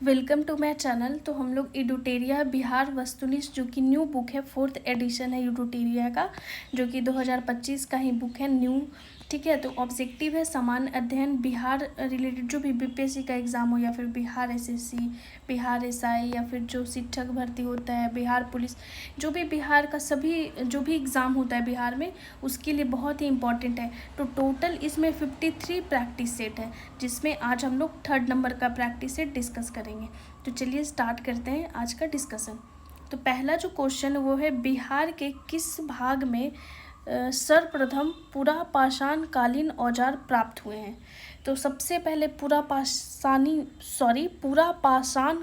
Welcome to my channel. तो हम लोग एडुटेरिया बिहार वस्तुनिष्ठ जो कि न्यू बुक है, 4th एडिशन है एडुटेरिया का, जो कि 2025 का ही बुक है न्यू। ठीक है, तो ऑब्जेक्टिव है सामान्य अध्ययन बिहार रिलेटेड जो भी बीपीएससी का एग्ज़ाम हो या फिर बिहार एसएससी, बिहार एसआई या फिर जो शिक्षक भर्ती होता है, बिहार पुलिस, जो भी बिहार का सभी जो भी एग्ज़ाम होता है बिहार में, उसके लिए बहुत ही इंपॉर्टेंट है। तो टोटल इसमें 53 प्रैक्टिस सेट है, जिसमें आज हम लोग 3rd नंबर का प्रैक्टिस सेट डिस्कस करेंगे। तो चलिए स्टार्ट करते हैं आज का डिस्कशन। तो पहला जो क्वेश्चन वो है, बिहार के किस भाग में सर्वप्रथम पुरापाषाण कालीन औजार प्राप्त हुए हैं? तो सबसे पहले पुरापाषाण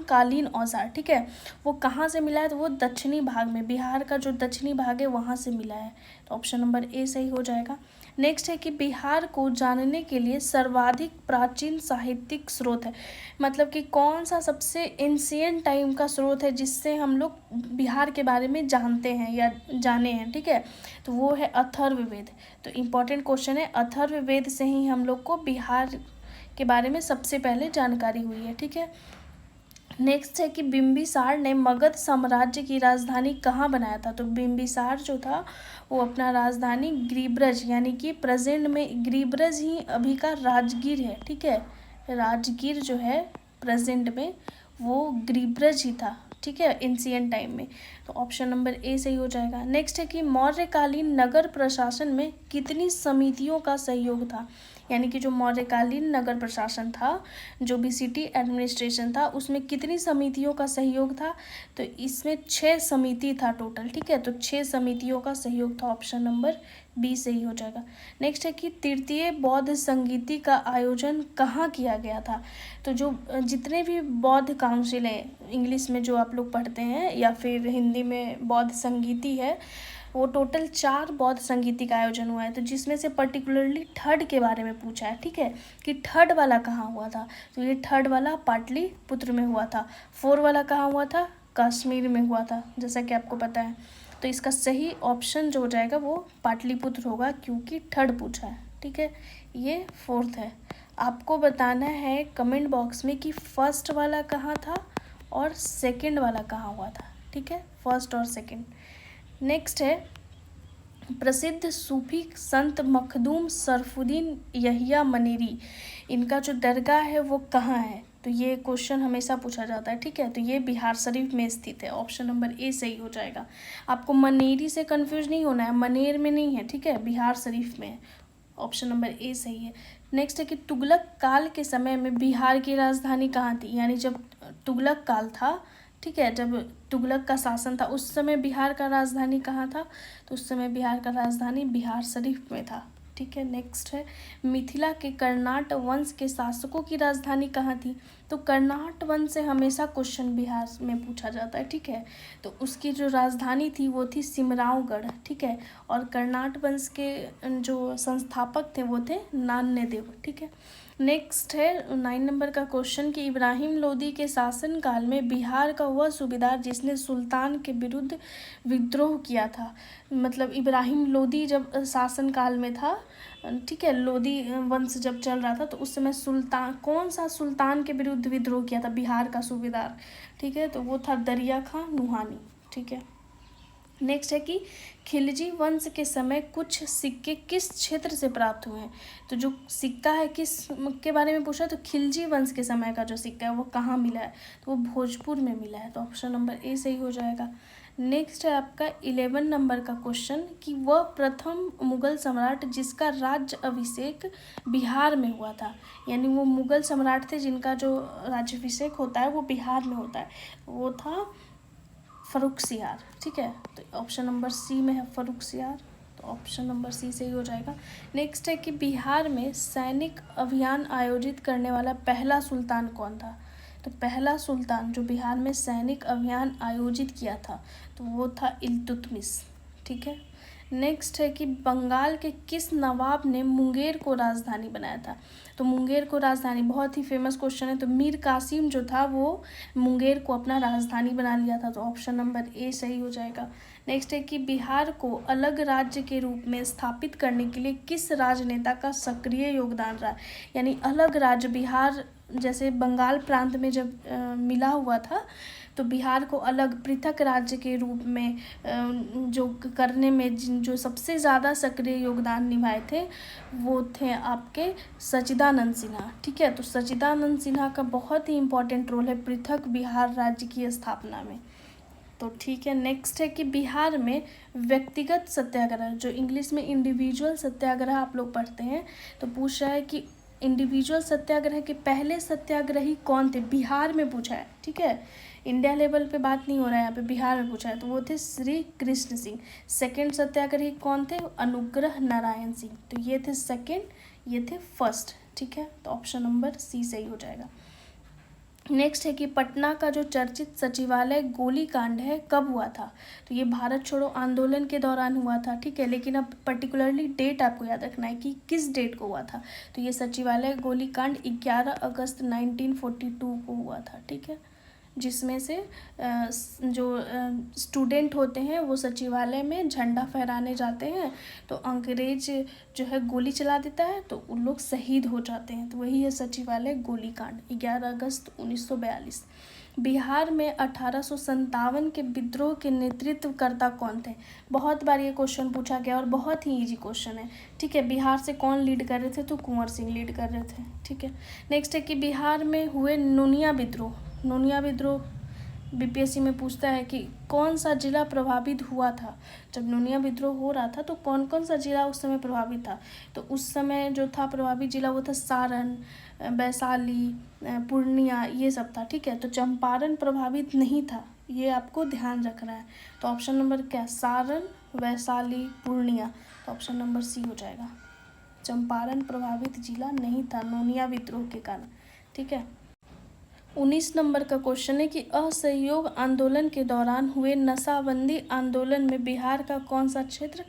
कालीन औजार, ठीक है, वो कहाँ से मिला है? तो वो दक्षिणी भाग में, बिहार का जो दक्षिणी भाग है वहाँ से मिला है। तो ऑप्शन नंबर ए सही हो जाएगा। नेक्स्ट है कि बिहार को जानने के लिए सर्वाधिक प्राचीन साहित्यिक स्रोत है, मतलब कि कौन सा सबसे एंशिएंट टाइम का स्रोत है जिससे हम लोग बिहार के बारे में जानते हैं या जाने हैं। ठीक है, तो वो है अथर्ववेद। तो इम्पॉर्टेंट क्वेश्चन है, अथर्ववेद से ही हम लोग को बिहार के बारे में सबसे पहले जानकारी हुई है। ठीक है, नेक्स्ट है कि बिम्बिसार ने मगध साम्राज्य की राजधानी कहाँ बनाया था? तो बिम्बिसार जो था वो अपना राजधानी गिरिब्रज, यानी कि प्रेजेंट में गिरिब्रज ही अभी का राजगीर है। ठीक है, राजगीर जो है प्रेजेंट में वो गिरिब्रज ही था। ठीक है, एंशिएंट टाइम में। तो ऑप्शन नंबर ए सही हो जाएगा। नेक्स्ट है कि मौर्यकालीन नगर प्रशासन में कितनी समितियों का सहयोग था? यानी कि जो मौर्यकालीन नगर प्रशासन था, जो भी सिटी एडमिनिस्ट्रेशन था, उसमें कितनी समितियों का सहयोग था? तो इसमें 6 समिति था टोटल। ठीक है, तो 6 समितियों का सहयोग था। ऑप्शन नंबर बी सही हो जाएगा। नेक्स्ट है कि तृतीय बौद्ध संगीति का आयोजन कहाँ किया गया था? तो जो जितने भी बौद्ध काउंसिल हैं, इंग्लिश में जो आप लोग पढ़ते हैं या फिर हिंदी में बौद्ध संगीति है, वो टोटल 4 बौद्ध संगीति का आयोजन हुआ है। तो जिसमें से पर्टिकुलरली 3rd के बारे में पूछा है। ठीक है, कि 3rd वाला कहाँ हुआ था? तो ये 3rd वाला पाटलिपुत्र में हुआ था। 4 वाला कहाँ हुआ था? कश्मीर में हुआ था, जैसा कि आपको पता है। तो इसका सही ऑप्शन जो हो जाएगा वो पाटलिपुत्र होगा, क्योंकि 3rd पूछा है। ठीक है, ये 4th है। आपको बताना है कमेंट बॉक्स में कि 1st वाला कहाँ था और 2nd वाला कहाँ हुआ था। ठीक है, 1st और 2nd। नेक्स्ट है, प्रसिद्ध सूफी संत मखदूम सरफुद्दीन यहिया मनेरी, इनका जो दरगाह है वो कहाँ है? तो ये क्वेश्चन हमेशा पूछा जाता है। ठीक है, तो ये बिहार शरीफ में स्थित है। ऑप्शन नंबर ए सही हो जाएगा। आपको मनेरी से कंफ्यूज नहीं होना है, मनेर में नहीं है। ठीक है, बिहार शरीफ में है। ऑप्शन नंबर ए सही है। नेक्स्ट है कि तुगलक काल के समय में बिहार की राजधानी कहाँ थी? यानी जब तुगलक काल था, ठीक है, जब तुगलक का शासन था, उस समय बिहार का राजधानी कहाँ था? तो उस समय बिहार का राजधानी बिहार शरीफ में था। ठीक है, नेक्स्ट है, मिथिला के कर्नाट वंश के शासकों की राजधानी कहाँ थी? तो कर्नाट वंश से हमेशा क्वेश्चन बिहार में पूछा जाता है। ठीक है, तो उसकी जो राजधानी थी वो थी सिमरावगढ़। ठीक है, और कर्नाट वंश के जो संस्थापक थे वो थे नान्यदेव। ठीक है, नेक्स्ट है 9 नंबर का क्वेश्चन कि इब्राहिम लोदी के शासनकाल में बिहार का वह सूबेदार जिसने सुल्तान के विरुद्ध विद्रोह किया था। मतलब इब्राहिम लोदी जब शासनकाल में था, ठीक है, लोदी वंश जब चल रहा था, तो उस समय सुल्तान, कौन सा सुल्तान के विरुद्ध विद्रोह किया था बिहार का सूबेदार? ठीक है, तो वो था दरिया खां नुहानी। ठीक है, नेक्स्ट है कि खिलजी वंश के समय कुछ सिक्के किस क्षेत्र से प्राप्त हुए हैं? तो जो सिक्का है किस के बारे में पूछा है? तो खिलजी वंश के समय का जो सिक्का है वो कहाँ मिला है? तो वो भोजपुर में मिला है। तो ऑप्शन नंबर ए सही हो जाएगा। नेक्स्ट है आपका 11 नंबर का क्वेश्चन कि वह प्रथम मुगल सम्राट जिसका राज्य अभिषेक बिहार में हुआ था, यानी वो मुगल सम्राट थे जिनका जो राज्याभिषेक होता है वो बिहार में होता है, वो था फर्रुखसियार। ठीक है, तो ऑप्शन नंबर सी में है फर्रुखसियार। तो ऑप्शन नंबर सी सही हो जाएगा। नेक्स्ट है कि बिहार में सैनिक अभियान आयोजित करने वाला पहला सुल्तान कौन था? तो पहला सुल्तान जो बिहार में सैनिक अभियान आयोजित किया था तो वो था इल्तुतमिश। ठीक है, नेक्स्ट है कि बंगाल के किस नवाब ने मुंगेर को राजधानी बनाया था? तो मुंगेर को राजधानी, बहुत ही फेमस क्वेश्चन है। तो मीर कासिम जो था वो मुंगेर को अपना राजधानी बना लिया था। तो ऑप्शन नंबर ए सही हो जाएगा। नेक्स्ट है कि बिहार को अलग राज्य के रूप में स्थापित करने के लिए किस राजनेता का सक्रिय योगदान रहा? यानी अलग राज्य बिहार जैसे बंगाल प्रांत में जब मिला हुआ था तो बिहार को अलग पृथक राज्य के रूप में जो करने में जो सबसे ज़्यादा सक्रिय योगदान निभाए थे वो थे आपके सच्चिदानंद सिन्हा। ठीक है, तो सच्चिदानंद सिन्हा का बहुत ही इम्पोर्टेंट रोल है पृथक बिहार राज्य की स्थापना में। तो ठीक है, नेक्स्ट है कि बिहार में व्यक्तिगत सत्याग्रह, जो इंग्लिश में इंडिविजुअल सत्याग्रह आप लोग पढ़ते हैं, तो पूछ रहा है कि इंडिविजुअल सत्याग्रह के पहले सत्याग्रही कौन थे, बिहार में पूछा है। ठीक है, इंडिया लेवल पे बात नहीं हो रहा है, यहाँ पे बिहार में पूछा है, तो वो थे श्री कृष्ण सिंह। सेकंड सत्याग्रही कौन थे, अनुग्रह नारायण सिंह। तो ये थे सेकंड, ये थे फर्स्ट। ठीक है, तो ऑप्शन नंबर सी सही हो जाएगा। नेक्स्ट है कि पटना का जो चर्चित सचिवालय गोलीकांड है कब हुआ था, तो ये भारत छोड़ो आंदोलन के दौरान हुआ था। ठीक है, लेकिन अब पर्टिकुलरली डेट आपको याद रखना है कि किस डेट को हुआ था। तो ये सचिवालय गोलीकांड 11 अगस्त 1942 को हुआ था। ठीक है, जिसमें से जो स्टूडेंट होते हैं वो सचिवालय में झंडा फहराने जाते हैं, तो अंग्रेज जो है गोली चला देता है, तो उन लोग शहीद हो जाते हैं। तो वही है सचिवालय गोलीकांड, 11 अगस्त 1942। बिहार में 1857 के विद्रोह के नेतृत्वकर्ता कौन थे, बहुत बार ये क्वेश्चन पूछा गया और बहुत ही इजी क्वेश्चन है। ठीक है, बिहार से कौन लीड कर रहे थे, तो कुंवर सिंह लीड कर रहे थे। ठीक है, नेक्स्ट है कि बिहार में हुए नोनिया विद्रोह, नोनिया विद्रोह बीपीएससी में पूछता है कि कौन सा जिला प्रभावित हुआ था। जब नोनिया विद्रोह हो रहा था तो कौन कौन सा जिला उस समय प्रभावित था, तो उस समय जो था प्रभावित जिला वो था सारण, वैशाली, पूर्णिया, ये सब था। ठीक है, तो चंपारण प्रभावित नहीं था, ये आपको ध्यान रखना है। तो ऑप्शन नंबर क्या, सारण, वैशाली, पूर्णिया। तो ऑप्शन नंबर सी हो जाएगा, चंपारण प्रभावित जिला नहीं था नोनिया विद्रोह के कारण। ठीक है, 19 नंबर का क्वेश्चन है कि असहयोग आंदोलन के दौरान हुए नशाबंदी आंदोलन में बिहार का कौन सा क्षेत्र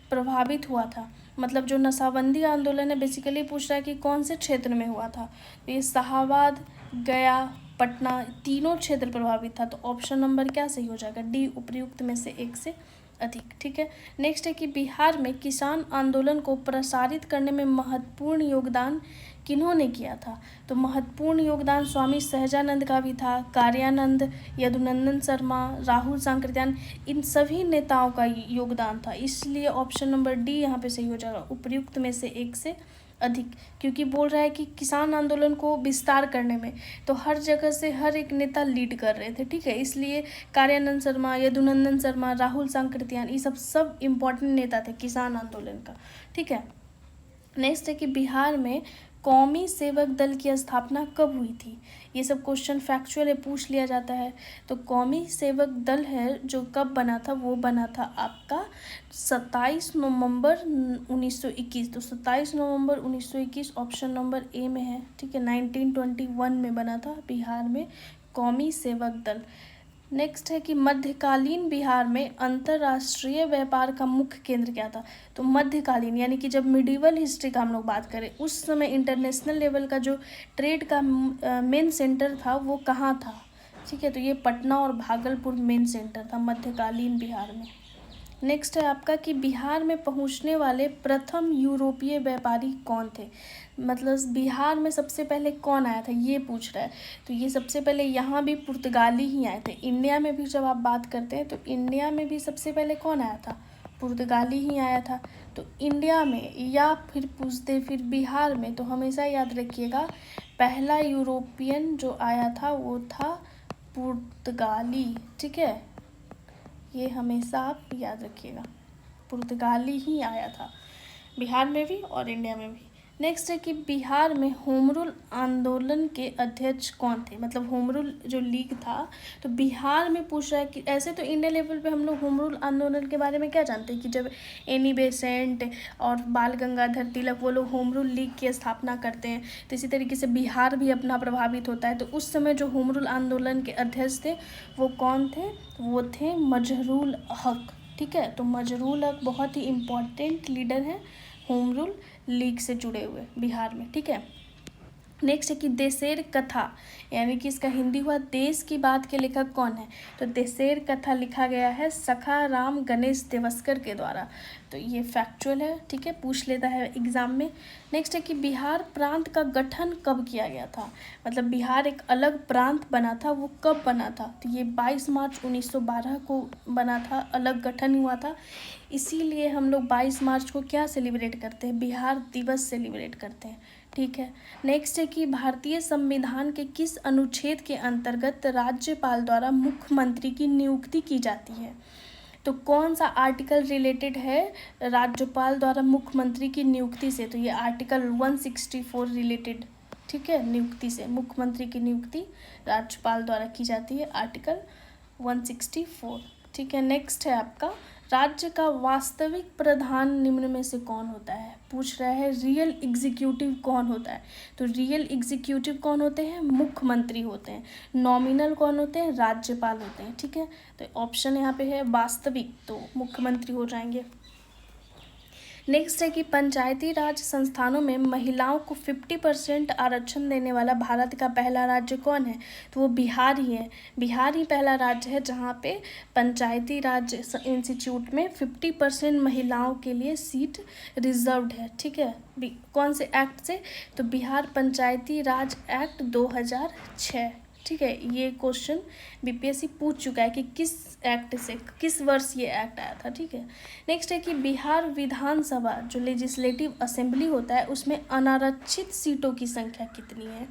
प्रभावित हुआ था। मतलब जो नशाबंदी आंदोलन है बेसिकली पूछ रहा है कि कौन से क्षेत्र में हुआ था। तो ये शाहाबाद, गया, पटना, तीनों क्षेत्र प्रभावित था। तो ऑप्शन नंबर क्या सही हो जाएगा, डी, उपर्युक्त में से एक से अधिक। ठीक है, नेक्स्ट है कि बिहार में किसान आंदोलन को प्रसारित करने में महत्वपूर्ण योगदान किन्होंने किया था। तो महत्वपूर्ण योगदान स्वामी सहजानंद का भी था, कार्यानंद, यदुनंदन शर्मा, राहुल सांकृत्यायन, इन सभी नेताओं का योगदान था। इसलिए ऑप्शन नंबर डी यहाँ पे सही हो जाएगा, उपर्युक्त में से एक से अधिक, क्योंकि बोल रहा है कि किसान आंदोलन को विस्तार करने में तो हर जगह से हर एक नेता लीड कर रहे थे। ठीक है, इसलिए कार्यानंद शर्मा, यदुनंदन शर्मा, राहुल सांकृत्यायन, ये सब इम्पॉर्टेंट नेता थे किसान आंदोलन का। ठीक है, नेक्स्ट है कि बिहार में कौमी सेवक दल की स्थापना कब हुई थी। ये सब क्वेश्चन फैक्चुअल पूछ लिया जाता है। तो कौमी सेवक दल है जो कब बना था, वो बना था आपका 27 नवंबर 1921। तो 27 नवंबर 1921 ऑप्शन नंबर ए में है। ठीक है, 1921 में बना था बिहार में कौमी सेवक दल। नेक्स्ट है कि मध्यकालीन बिहार में अंतर्राष्ट्रीय व्यापार का मुख्य केंद्र क्या था। तो मध्यकालीन यानी कि जब मिडिवल हिस्ट्री का हम लोग बात करें उस समय इंटरनेशनल लेवल का जो ट्रेड का मेन सेंटर था वो कहाँ था। ठीक है, तो ये पटना और भागलपुर मेन सेंटर था मध्यकालीन बिहार में। नेक्स्ट है आपका कि बिहार में पहुंचने वाले प्रथम यूरोपीय व्यापारी कौन थे। मतलब बिहार में सबसे पहले कौन आया था ये पूछ रहा है। तो ये सबसे पहले यहाँ भी पुर्तगाली ही आए थे। इंडिया में भी जब आप बात करते हैं तो इंडिया में भी सबसे पहले कौन आया था, पुर्तगाली ही आया था। तो इंडिया में या फिर पूछते फिर बिहार में, तो हमेशा याद रखिएगा पहला यूरोपियन जो आया था वो था पुर्तगाली। ठीक है, ये हमेशा आप याद रखिएगा, पुर्तगाली ही आया था बिहार में भी और इंडिया में भी। नेक्स्ट है कि बिहार में होम रूल आंदोलन के अध्यक्ष कौन थे। मतलब होम रूल जो लीग था तो बिहार में पूछ रहा है कि ऐसे तो इंडिया लेवल पे हम लोग होम रूल आंदोलन के बारे में क्या जानते हैं कि जब एनी बेसेंट और बाल गंगाधर तिलक वो लोग होम रूल लीग की स्थापना करते हैं, तो इसी तरीके से बिहार भी अपना प्रभावित होता है। तो उस समय जो होम रूल आंदोलन के अध्यक्ष थे वो कौन थे, वो थे मजहरूल हक। ठीक है, तो मजहरूल हक बहुत ही इम्पॉर्टेंट लीडर हैं होम रूल लीग से जुड़े हुए बिहार में। ठीक है, नेक्स्ट है कि देशेर कथा, यानी कि इसका हिंदी हुआ देश की बात के लेखक कौन है? तो देशेर कथा लिखा गया है सखा राम गणेश देवस्कर के द्वारा। तो ये फैक्चुअल है, ठीक है, पूछ लेता है एग्जाम में। नेक्स्ट है कि बिहार प्रांत का गठन कब किया गया था? मतलब बिहार एक अलग प्रांत बना था, वो कब बना था? तो ये 22 मार्च 1912 को बना था, अलग गठन हुआ था। इसीलिए हम लोग 22 मार्च को क्या सेलिब्रेट करते हैं? बिहार दिवस सेलिब्रेट करते हैं, ठीक है। नेक्स्ट है कि भारतीय संविधान के किस अनुच्छेद के अंतर्गत राज्यपाल द्वारा मुख्यमंत्री की नियुक्ति की जाती है? तो कौन सा आर्टिकल रिलेटेड है राज्यपाल द्वारा मुख्यमंत्री की नियुक्ति से? तो ये आर्टिकल 164 रिलेटेड, ठीक है, नियुक्ति से, मुख्यमंत्री की नियुक्ति राज्यपाल द्वारा की जाती है, आर्टिकल 164, ठीक है। नेक्स्ट है आपका, राज्य का वास्तविक प्रधान निम्न में से कौन होता है? पूछ रहा है रियल एग्जीक्यूटिव कौन होता है? तो रियल एग्जीक्यूटिव कौन होते हैं? मुख्यमंत्री होते हैं। नॉमिनल कौन होते हैं? राज्यपाल होते हैं, ठीक है। तो ऑप्शन यहाँ पे है वास्तविक, तो मुख्यमंत्री हो जाएंगे। नेक्स्ट है कि पंचायती राज संस्थानों में महिलाओं को 50% आरक्षण देने वाला भारत का पहला राज्य कौन है? तो वो बिहार ही है। बिहार ही पहला राज्य है जहाँ पे पंचायती राज इंस्टीट्यूट में 50% महिलाओं के लिए सीट रिजर्व्ड है, ठीक है। कौन से एक्ट से? तो बिहार पंचायती राज एक्ट 2006, ठीक है। ये क्वेश्चन बीपीएससी पूछ चुका है कि किस एक्ट से, किस वर्ष ये एक्ट आया था, ठीक है। नेक्स्ट है कि बिहार विधानसभा जो लेजिस्लेटिव असेंबली होता है उसमें अनारक्षित सीटों की संख्या कितनी है?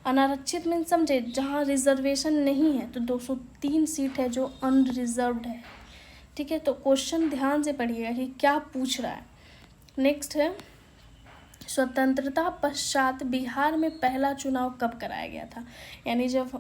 अनारक्षित मीन समझे, जहाँ रिजर्वेशन नहीं है, तो 203 सीट है जो अनरिजर्व्ड है, ठीक है। तो क्वेश्चन ध्यान से पढ़िएगा कि क्या पूछ रहा है। नेक्स्ट है, स्वतंत्रता पश्चात बिहार में पहला चुनाव कब कराया गया था? यानी जब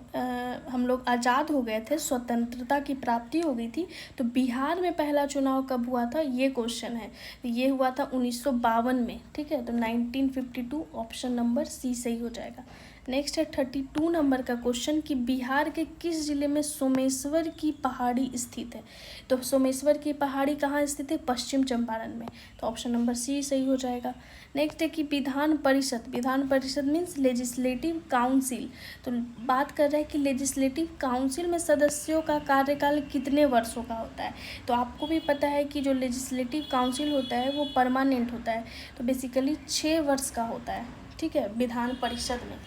हम लोग आज़ाद हो गए थे, स्वतंत्रता की प्राप्ति हो गई थी, तो बिहार में पहला चुनाव कब हुआ था, ये क्वेश्चन है। ये हुआ था 1952 में, ठीक है। तो 1952 ऑप्शन नंबर सी सही हो जाएगा। नेक्स्ट है 32 नंबर का क्वेश्चन कि बिहार के किस जिले में सोमेश्वर की पहाड़ी स्थित है? तो सोमेश्वर की पहाड़ी कहाँ स्थित है? पश्चिम चंपारण में, तो ऑप्शन नंबर सी सही हो जाएगा। नेक्स्ट है कि Vidhan Parishad means legislative council. तो बात कर रहे हैं कि लेजिस्लेटिव काउंसिल में सदस्यों का कार्यकाल कितने वर्षों का होता है? तो आपको भी पता है कि जो लेजिस्लेटिव काउंसिल होता है वो परमानेंट होता है, तो बेसिकली 6 वर्ष का होता है, ठीक है, विधान परिषद में।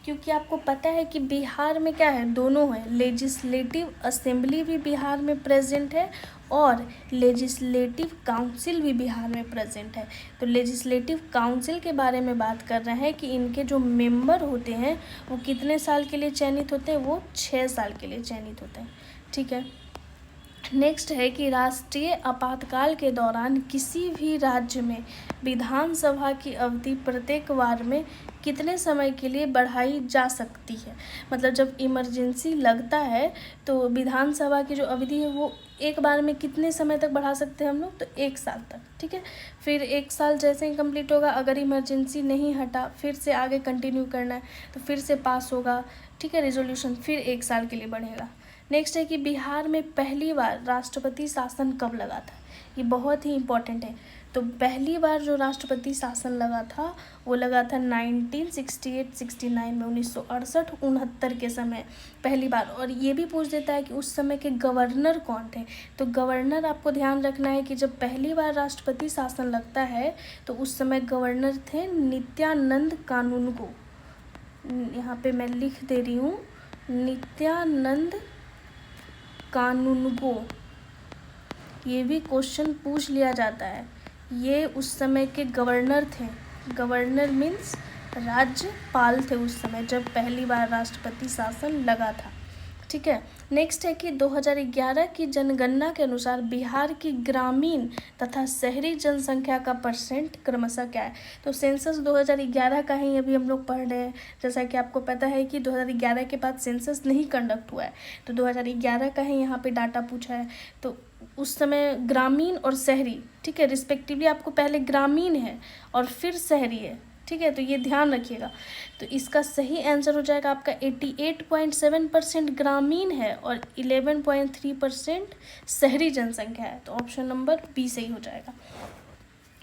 क्योंकि आपको पता है कि बिहार में क्या है, दोनों है, लेजिस्लेटिव असेंबली भी बिहार में प्रेजेंट है और लेजिस्लेटिव काउंसिल भी बिहार में प्रेजेंट है। तो लेजिस्लेटिव काउंसिल के बारे में बात कर रहे हैं कि इनके जो मेंबर होते हैं वो कितने साल के लिए चयनित होते हैं? वो 6 साल के लिए चयनित होते हैं, ठीक है। नेक्स्ट है कि राष्ट्रीय आपातकाल के दौरान किसी भी राज्य में विधानसभा की अवधि प्रत्येक बार में कितने समय के लिए बढ़ाई जा सकती है? मतलब जब इमरजेंसी लगता है तो विधानसभा की जो अवधि है वो एक बार में कितने समय तक बढ़ा सकते हैं हम लोग? तो 1 साल तक, ठीक है। फिर 1 साल जैसे ही कंप्लीट होगा, अगर इमरजेंसी नहीं हटा, फिर से आगे कंटिन्यू करना है तो फिर से पास होगा, ठीक है, रेजोल्यूशन, फिर 1 साल के लिए बढ़ेगा। नेक्स्ट है कि बिहार में पहली बार राष्ट्रपति शासन कब लगा था? ये बहुत ही इम्पोर्टेंट है। तो पहली बार जो राष्ट्रपति शासन लगा था वो लगा था 1968-69 में, 1968-69 के समय पहली बार। और ये भी पूछ देता है कि उस समय के गवर्नर कौन थे? तो गवर्नर आपको ध्यान रखना है कि जब पहली बार राष्ट्रपति शासन लगता है तो उस समय गवर्नर थे नित्यानंद कानूनगो। यहाँ पे मैं लिख दे रही हूँ, नित्यानंद कानूनगो। ये भी क्वेश्चन पूछ लिया जाता है। ये उस समय के गवर्नर थे। गवर्नर मीन्स राज्यपाल थे उस समय जब पहली बार राष्ट्रपति शासन लगा था, ठीक है। नेक्स्ट है कि 2011 की जनगणना के अनुसार बिहार की ग्रामीण तथा शहरी जनसंख्या का परसेंट क्रमशः क्या है? तो सेंसस 2011 का ही अभी हम लोग पढ़ रहे हैं। जैसा कि आपको पता है कि 2011 के बाद सेंसस नहीं कंडक्ट हुआ है, तो 2011 का ही यहाँ पे डाटा पूछा है। तो उस समय ग्रामीण और शहरी, ठीक है, रिस्पेक्टिवली आपको पहले ग्रामीण है और फिर शहरी है, ठीक है, तो ये ध्यान रखिएगा। तो इसका सही आंसर हो जाएगा आपका 88.7% ग्रामीण है और 11.3% शहरी जनसंख्या है, तो ऑप्शन नंबर बी सही हो जाएगा।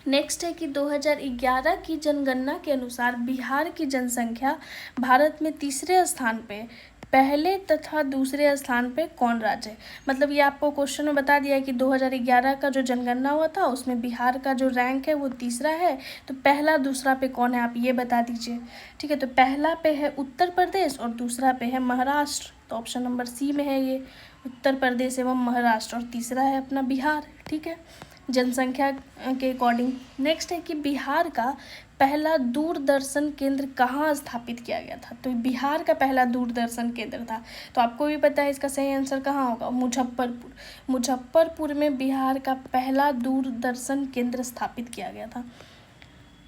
नेक्स्ट है कि 2011 की जनगणना के अनुसार बिहार की जनसंख्या भारत में तीसरे स्थान पे, पहले तथा दूसरे स्थान पे कौन राज्य है। मतलब ये आपको क्वेश्चन में बता दिया है कि 2011 का जो जनगणना हुआ था उसमें बिहार का जो रैंक है वो तीसरा है, तो पहला दूसरा पे कौन है आप ये बता दीजिए। ठीक है, तो पहला पे है उत्तर प्रदेश और दूसरा पे है महाराष्ट्र, तो ऑप्शन नंबर सी में है ये उत्तर प्रदेश एवं महाराष्ट्र, और तीसरा है अपना बिहार। ठीक है, जनसंख्या के अकॉर्डिंग। नेक्स्ट है कि बिहार का पहला दूरदर्शन केंद्र कहाँ स्थापित किया गया था। तो बिहार का पहला दूरदर्शन केंद्र था, तो आपको भी पता है इसका सही आंसर कहाँ होगा, मुजफ्फरपुर। मुजफ्फरपुर में बिहार का पहला दूरदर्शन केंद्र स्थापित किया गया था।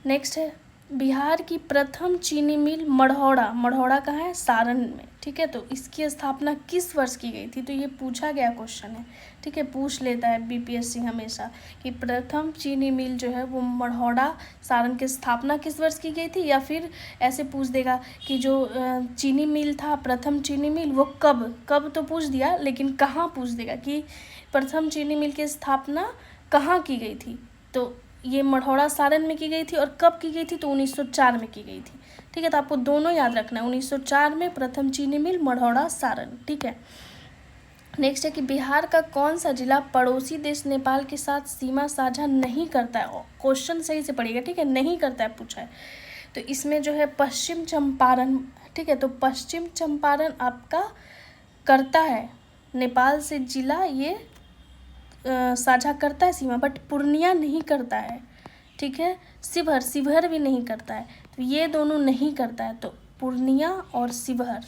नेक्स्ट है बिहार की प्रथम चीनी मिल मढ़ौरा कहाँ है, सारण में। ठीक है, तो इसकी स्थापना किस वर्ष की गई थी, तो ये पूछा गया क्वेश्चन है। ठीक है, पूछ लेता है बीपीएससी हमेशा कि प्रथम चीनी मिल जो है वो मढ़ौरा सारण की स्थापना किस वर्ष की गई थी, या फिर ऐसे पूछ देगा कि जो चीनी मिल था प्रथम चीनी मिल वो कब तो पूछ दिया, लेकिन कहाँ पूछ देगा कि प्रथम चीनी मिल की स्थापना कहाँ की गई थी। तो ये मढ़ौरा सारण में की गई थी, और कब की गई थी, तो 1904 में की गई थी। ठीक है, तो आपको दोनों याद रखना है, 1904 में प्रथम चीनी मिल, मढ़ौरा सारण। ठीक है, नेक्स्ट है कि बिहार का कौन सा जिला पड़ोसी देश नेपाल के साथ सीमा साझा नहीं करता है। क्वेश्चन सही से पढ़िएगा, ठीक है, नहीं करता है पूछा है, तो इसमें जो है पश्चिम चंपारण। ठीक है, तो पश्चिम चंपारण आपका करता है नेपाल से जिला, ये साझा करता है सीमा, बट पूर्णिया नहीं करता है। ठीक है, शिवहर भी नहीं करता है, तो ये दोनों नहीं करता है, तो पूर्णिया और शिवहर,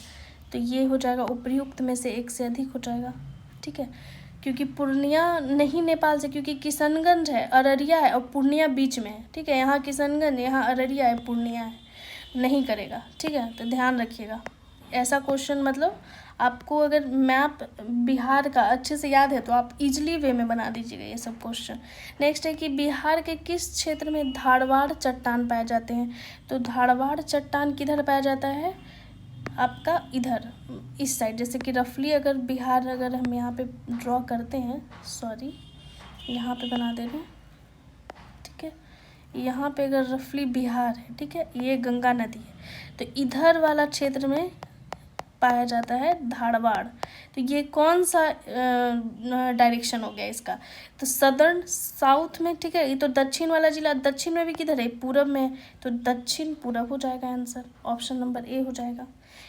तो ये हो जाएगा उपर्युक्त में से एक से अधिक हो जाएगा। ठीक है, क्योंकि पूर्णिया नहीं नेपाल से, क्योंकि किशनगंज है, अररिया है और पूर्णिया बीच में है। ठीक है, यहाँ किशनगंज, यहाँ अररिया है, पूर्णिया है, नहीं करेगा। ठीक है, तो ध्यान रखिएगा ऐसा क्वेश्चन, मतलब आपको अगर मैप बिहार का अच्छे से याद है तो आप इजली वे में बना दीजिएगा ये सब क्वेश्चन। नेक्स्ट है कि बिहार के किस क्षेत्र में धारवाड़ चट्टान पाए जाते हैं। तो धारवाड़ चट्टान किधर पाया जाता है, आपका इधर इस साइड, जैसे कि रफली अगर बिहार, अगर हम यहाँ पे ड्रॉ करते हैं, सॉरी यहाँ पे बना दे रहे हैं। ठीक है, यहाँ पे अगर रफली बिहार है, ठीक है, ये गंगा नदी है, तो इधर वाला क्षेत्र में पाया जाता है धारवाड़। तो ये कौन सा डायरेक्शन हो गया इसका, तो सदर्न साउथ में। ठीक है, ये तो दक्षिण वाला जिला, दक्षिण में भी किधर है, पूरब में, तो दक्षिण पूरब हो जाएगा आंसर, ऑप्शन नंबर ए हो जाएगा।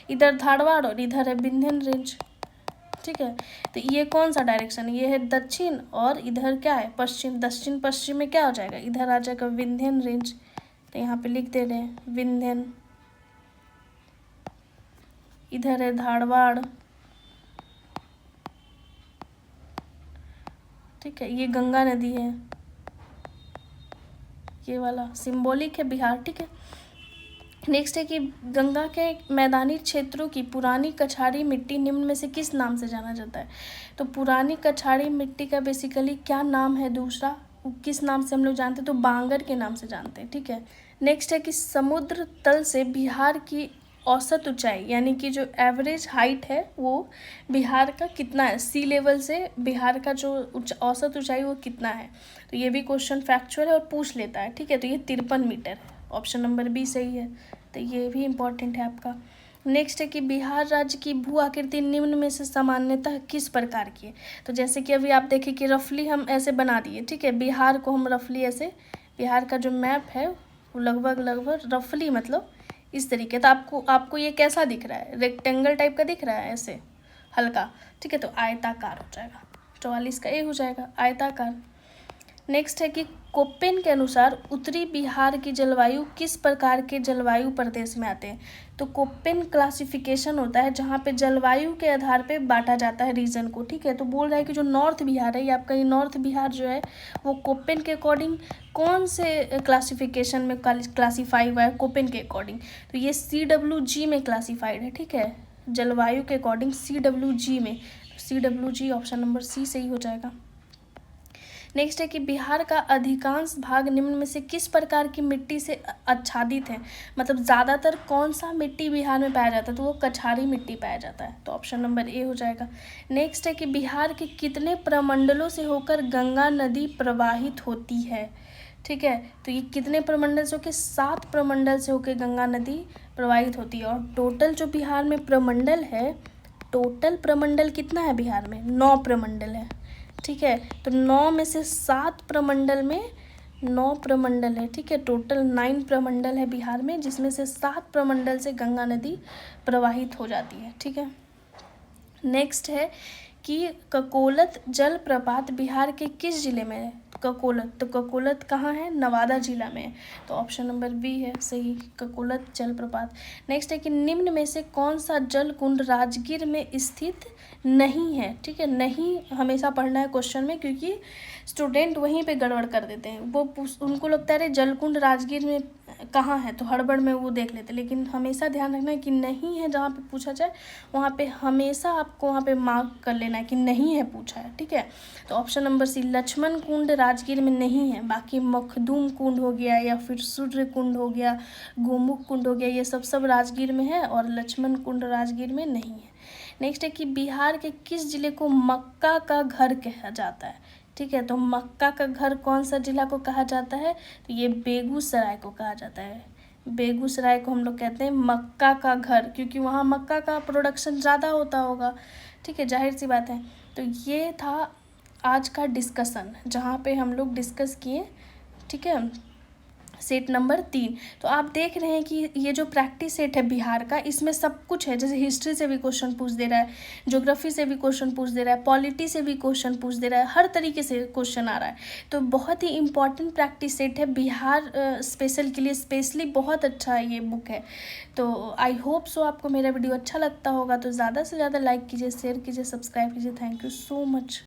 इधर धारवाड़ और इधर है विंध्यन रेंज। ठीक है, तो ये कौन सा डायरेक्शन, ये है दक्षिण, और इधर क्या है पश्चिम, दक्षिण पश्चिम में क्या हो जाएगा, इधर आ जाएगा विंध्यन रेंज। तो यहाँ पे लिख दे रहे हैं विंध्यन, इधर है धारवाड़। ठीक है, ये गंगा नदी है, ये वाला सिंबॉलिक है बिहार। ठीक है, नेक्स्ट है कि गंगा के मैदानी क्षेत्रों की पुरानी कछारी मिट्टी निम्न में से किस नाम से जाना जाता है। तो पुरानी कछारी मिट्टी का बेसिकली क्या नाम है, दूसरा किस नाम से हम लोग जानते हैं, तो बांगर के नाम से जानते हैं। ठीक है, नेक्स्ट है कि समुद्र तल से बिहार की औसत ऊंचाई, यानी कि जो एवरेज हाइट है वो बिहार का कितना है, सी लेवल से बिहार का जो औसत ऊंचाई वो कितना है। तो ये भी क्वेश्चन फैक्चुअल है और पूछ लेता है। ठीक है, तो ये 53 मीटर है, ऑप्शन नंबर बी सही है, तो ये भी इम्पॉर्टेंट है आपका। नेक्स्ट है कि बिहार राज्य की भू आकृति निम्न में से सामान्यतः किस प्रकार की है। तो जैसे कि अभी आप देखें कि रफली हम ऐसे बना दिए। ठीक है, बिहार को हम रफली ऐसे, बिहार का जो मैप है वो लगभग रफली मतलब इस तरीके, तो आपको ये कैसा दिख रहा है, रेक्टेंगल टाइप का दिख रहा है ऐसे हल्का। ठीक है, तो आयताकार हो जाएगा, 44 का ए हो जाएगा, आयताकार। नेक्स्ट है कि कोपेन के अनुसार उत्तरी बिहार की जलवायु किस प्रकार के जलवायु प्रदेश में आते हैं। तो कोपेन क्लासिफिकेशन होता है जहाँ पे जलवायु के आधार पे बांटा जाता है रीजन को। ठीक है, तो बोल रहा है कि जो नॉर्थ बिहार है, ये आपका ये नॉर्थ बिहार जो है वो कोपेन के अकॉर्डिंग कौन से क्लासिफिकेशन में क्लासीफाई हुआ है, कोपेन के अकॉर्डिंग, तो ये CWG में क्लासीफाइड है। ठीक है, जलवायु के अकॉर्डिंग CWG में, CWG ऑप्शन नंबर सी सही हो जाएगा। नेक्स्ट है कि बिहार का अधिकांश भाग निम्न में से किस प्रकार की मिट्टी से आच्छादित है, मतलब ज़्यादातर कौन सा मिट्टी बिहार में पाया जाता है, तो वो कछारी मिट्टी पाया जाता है, तो ऑप्शन नंबर ए हो जाएगा। नेक्स्ट है कि बिहार के कितने प्रमंडलों से होकर गंगा नदी प्रवाहित होती है। ठीक है। तो ये कितने प्रमंडल से होके 7 प्रमंडल से होके गंगा नदी प्रवाहित होती है। और टोटल जो बिहार में प्रमंडल है, टोटल प्रमंडल कितना है बिहार में? 9 प्रमंडल है, ठीक है। तो 9 में से 7 प्रमंडल में 9 प्रमंडल है, ठीक है। टोटल 9 प्रमंडल है बिहार में, जिसमें से 7 प्रमंडल से गंगा नदी प्रवाहित हो जाती है, ठीक है। नेक्स्ट है कि ककोलत जलप्रपात बिहार के किस जिले में है? ककोलत, तो ककोलत कहाँ है? नवादा जिला में है। तो ऑप्शन नंबर बी है सही, ककोलत जलप्रपात। नेक्स्ट है कि निम्न में से कौन सा जल कुंड राजगीर में स्थित नहीं है? ठीक है, नहीं हमेशा पढ़ना है क्वेश्चन में, क्योंकि स्टूडेंट वहीं पे गड़बड़ कर देते हैं। वो उनको लगता है अरे जलकुंड राजगीर में कहाँ है, तो हड़बड़ में वो देख लेते हैं। लेकिन हमेशा ध्यान रखना है कि नहीं है, जहाँ पे पूछा जाए वहाँ पे हमेशा आपको वहाँ पे मार्क कर लेना है कि नहीं है पूछा है, ठीक है। तो ऑप्शन नंबर सी, लक्ष्मण कुंड राजगीर में नहीं है। बाकी मखदूम कुंड हो गया या फिर सूर्य कुंड हो गया, गोमुख कुंड हो गया, ये सब राजगीर में है, और लक्ष्मण कुंड राजगीर में नहीं है। नेक्स्ट है कि बिहार के किस जिले को मक्का का घर कहा जाता है? ठीक है, तो मक्का का घर कौन सा जिला को कहा जाता है? तो ये बेगूसराय को कहा जाता है। बेगूसराय को हम लोग कहते हैं मक्का का घर, क्योंकि वहाँ मक्का का प्रोडक्शन ज़्यादा होता होगा, ठीक है, जाहिर सी बात है। तो ये था आज का डिस्कशन, जहाँ पे हम लोग डिस्कस किए, ठीक है, सेट नंबर 3। तो आप देख रहे हैं कि ये जो प्रैक्टिस सेट है बिहार का, इसमें सब कुछ है। जैसे हिस्ट्री से भी क्वेश्चन पूछ दे रहा है, ज्योग्राफी से भी क्वेश्चन पूछ दे रहा है, पॉलिटी से भी क्वेश्चन पूछ दे रहा है, हर तरीके से क्वेश्चन आ रहा है। तो बहुत ही इंपॉर्टेंट प्रैक्टिस सेट है बिहार स्पेशल के लिए, स्पेशली बहुत अच्छा ये बुक है। तो आई होप सो आपको मेरा वीडियो अच्छा लगता होगा। तो ज़्यादा से ज़्यादा लाइक कीजिए, शेयर कीजिए, सब्सक्राइब कीजिए। Thank you so much.